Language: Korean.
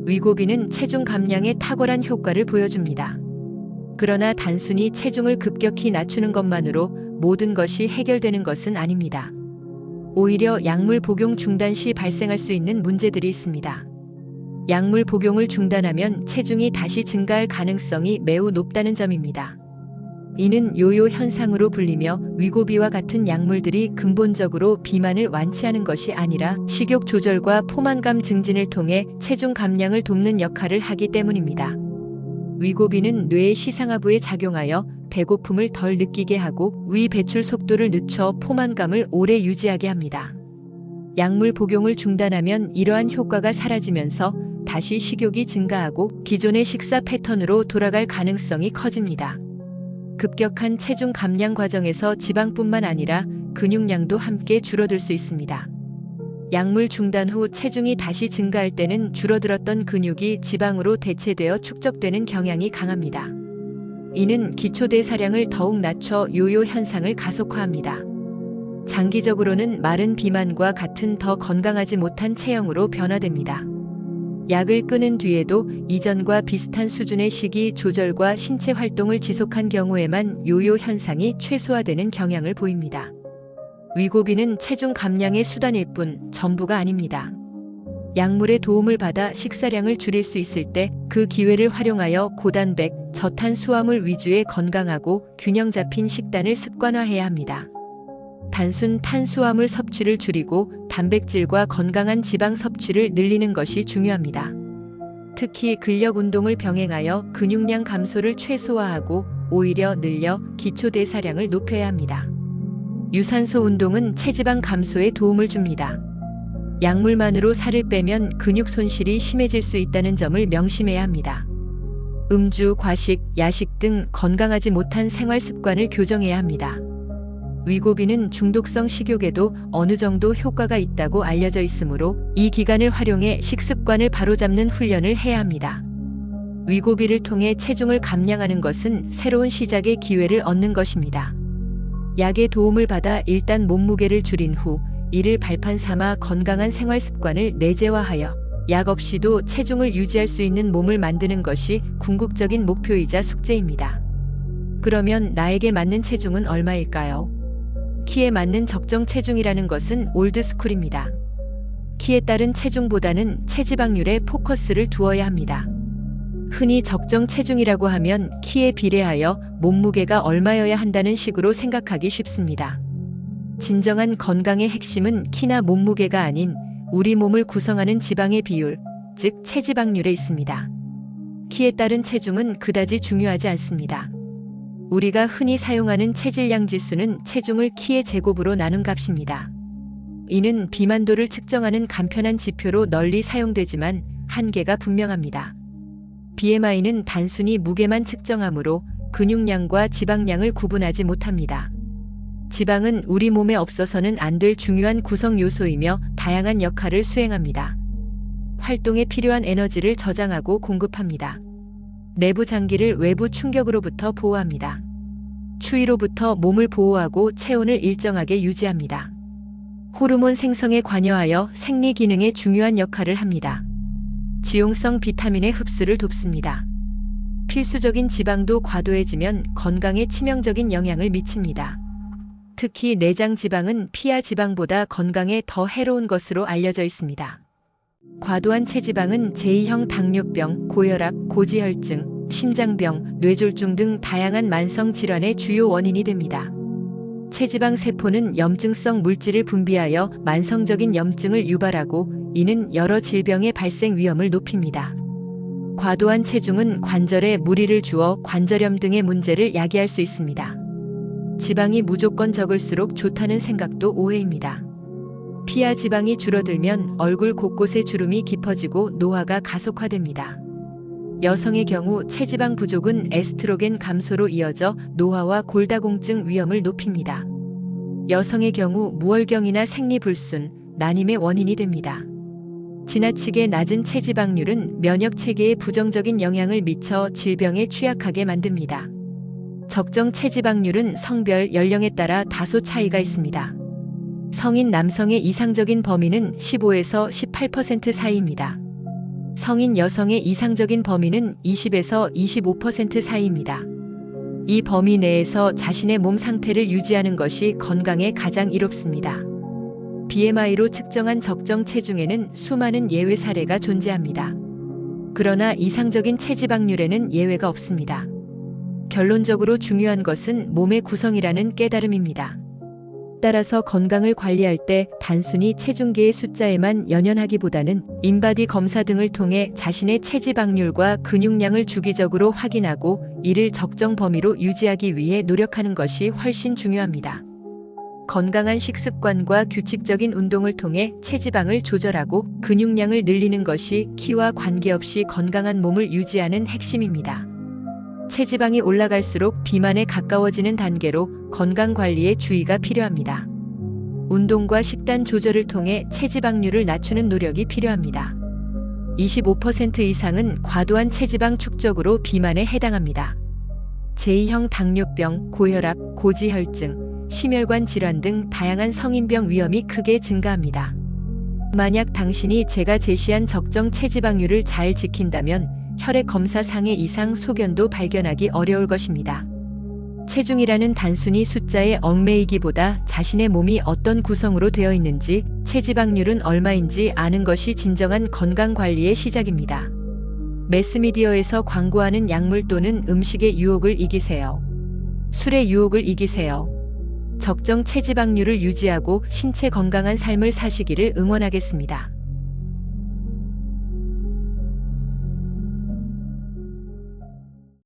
위고비는 체중 감량에 탁월한 효과를 보여줍니다. 그러나 단순히 체중을 급격히 낮추는 것만으로 모든 것이 해결되는 것은 아닙니다. 오히려 약물 복용 중단 시 발생할 수 있는 문제들이 있습니다. 약물 복용을 중단하면 체중이 다시 증가할 가능성이 매우 높다는 점입니다. 이는 요요 현상으로 불리며 위고비와 같은 약물들이 근본적으로 비만을 완치하는 것이 아니라 식욕 조절과 포만감 증진을 통해 체중 감량을 돕는 역할을 하기 때문입니다. 위고비는 뇌의 시상하부에 작용하여 배고픔을 덜 느끼게 하고 위 배출 속도를 늦춰 포만감을 오래 유지하게 합니다. 약물 복용을 중단하면 이러한 효과가 사라지면서 다시 식욕이 증가하고 기존의 식사 패턴으로 돌아갈 가능성이 커집니다. 급격한 체중 감량 과정에서 지방뿐만 아니라 근육량도 함께 줄어들 수 있습니다. 약물 중단 후 체중이 다시 증가할 때는 줄어들었던 근육이 지방으로 대체되어 축적되는 경향이 강합니다. 이는 기초대사량을 더욱 낮춰 요요 현상을 가속화합니다. 장기적으로는 마른 비만과 같은 더 건강하지 못한 체형으로 변화됩니다. 약을 끊은 뒤에도 이전과 비슷한 수준의 식이 조절과 신체 활동을 지속한 경우에만 요요 현상이 최소화되는 경향을 보입니다. 위고비는 체중 감량의 수단일 뿐 전부가 아닙니다. 약물의 도움을 받아 식사량을 줄일 수 있을 때 그 기회를 활용하여 고단백, 저탄수화물 위주의 건강하고 균형 잡힌 식단을 습관화해야 합니다. 단순 탄수화물 섭취를 줄이고 단백질과 건강한 지방 섭취를 늘리는 것이 중요합니다. 특히 근력 운동을 병행하여 근육량 감소를 최소화하고 오히려 늘려 기초대사량을 높여야 합니다. 유산소 운동은 체지방 감소에 도움을 줍니다. 약물만으로 살을 빼면 근육 손실이 심해질 수 있다는 점을 명심해야 합니다. 음주, 과식, 야식 등 건강하지 못한 생활 습관을 교정해야 합니다. 위고비는 중독성 식욕에도 어느 정도 효과가 있다고 알려져 있으므로 이 기간을 활용해 식습관을 바로잡는 훈련을 해야 합니다. 위고비를 통해 체중을 감량하는 것은 새로운 시작의 기회를 얻는 것입니다. 약의 도움을 받아 일단 몸무게를 줄인 후 이를 발판 삼아 건강한 생활 습관을 내재화하여 약 없이도 체중을 유지할 수 있는 몸을 만드는 것이 궁극적인 목표이자 숙제입니다. 그러면 나에게 맞는 체중은 얼마일까요? 키에 맞는 적정 체중이라는 것은 올드스쿨입니다. 키에 따른 체중보다는 체지방률에 포커스를 두어야 합니다. 흔히 적정 체중이라고 하면 키에 비례하여 몸무게가 얼마여야 한다는 식으로 생각하기 쉽습니다. 진정한 건강의 핵심은 키나 몸무게가 아닌 우리 몸을 구성하는 지방의 비율, 즉 체지방률에 있습니다. 키에 따른 체중은 그다지 중요하지 않습니다. 우리가 흔히 사용하는 체질량 지수는 체중을 키의 제곱으로 나눈 값입니다. 이는 비만도를 측정하는 간편한 지표로 널리 사용되지만 한계가 분명합니다. BMI는 단순히 무게만 측정하므로 근육량과 지방량을 구분하지 못합니다. 지방은 우리 몸에 없어서는 안 될 중요한 구성 요소이며 다양한 역할을 수행합니다. 활동에 필요한 에너지를 저장하고 공급합니다. 내부 장기를 외부 충격으로부터 보호합니다. 추위로부터 몸을 보호하고 체온을 일정하게 유지합니다. 호르몬 생성에 관여하여 생리 기능에 중요한 역할을 합니다. 지용성 비타민의 흡수를 돕습니다. 필수적인 지방도 과도해지면 건강에 치명적인 영향을 미칩니다. 특히 내장 지방은 피하 지방보다 건강에 더 해로운 것으로 알려져 있습니다. 과도한 체지방은 제2형 당뇨병, 고혈압, 고지혈증, 심장병, 뇌졸중 등 다양한 만성 질환의 주요 원인이 됩니다. 체지방 세포는 염증성 물질을 분비하여 만성적인 염증을 유발하고 이는 여러 질병의 발생 위험을 높입니다. 과도한 체중은 관절에 무리를 주어 관절염 등의 문제를 야기할 수 있습니다. 지방이 무조건 적을수록 좋다는 생각도 오해입니다. 피하 지방이 줄어들면 얼굴 곳곳에 주름이 깊어지고 노화가 가속화됩니다. 여성의 경우 체지방 부족은 에스트로겐 감소로 이어져 노화와 골다공증 위험을 높입니다. 여성의 경우 무월경이나 생리불순, 난임의 원인이 됩니다. 지나치게 낮은 체지방률은 면역 체계에 부정적인 영향을 미쳐 질병에 취약하게 만듭니다. 적정 체지방률은 성별, 연령에 따라 다소 차이가 있습니다. 성인 남성의 이상적인 범위는 15에서 18% 사이입니다. 성인 여성의 이상적인 범위는 20에서 25% 사이입니다. 이 범위 내에서 자신의 몸 상태를 유지하는 것이 건강에 가장 이롭습니다. BMI로 측정한 적정 체중에는 수많은 예외 사례가 존재합니다. 그러나 이상적인 체지방률에는 예외가 없습니다. 결론적으로 중요한 것은 몸의 구성이라는 깨달음입니다. 따라서 건강을 관리할 때 단순히 체중계의 숫자에만 연연하기보다는 인바디 검사 등을 통해 자신의 체지방률과 근육량을 주기적으로 확인하고 이를 적정 범위로 유지하기 위해 노력하는 것이 훨씬 중요합니다. 건강한 식습관과 규칙적인 운동을 통해 체지방을 조절하고 근육량을 늘리는 것이 키와 관계없이 건강한 몸을 유지하는 핵심입니다. 체지방이 올라갈수록 비만에 가까워지는 단계로 건강관리에 주의가 필요합니다. 운동과 식단 조절을 통해 체지방률을 낮추는 노력이 필요합니다. 25% 이상은 과도한 체지방 축적으로 비만에 해당합니다. 제2형 당뇨병, 고혈압, 고지혈증, 심혈관 질환 등 다양한 성인병 위험이 크게 증가합니다. 만약 당신이 제가 제시한 적정 체지방률을 잘 지킨다면 혈액 검사상의 이상 소견도 발견하기 어려울 것입니다. 체중이라는 단순히 숫자에 얽매이기보다 자신의 몸이 어떤 구성으로 되어 있는지, 체지방률은 얼마인지 아는 것이 진정한 건강관리의 시작입니다. 매스미디어에서 광고하는 약물 또는 음식의 유혹을 이기세요. 술의 유혹을 이기세요. 적정 체지방률을 유지하고 신체 건강한 삶을 사시기를 응원하겠습니다.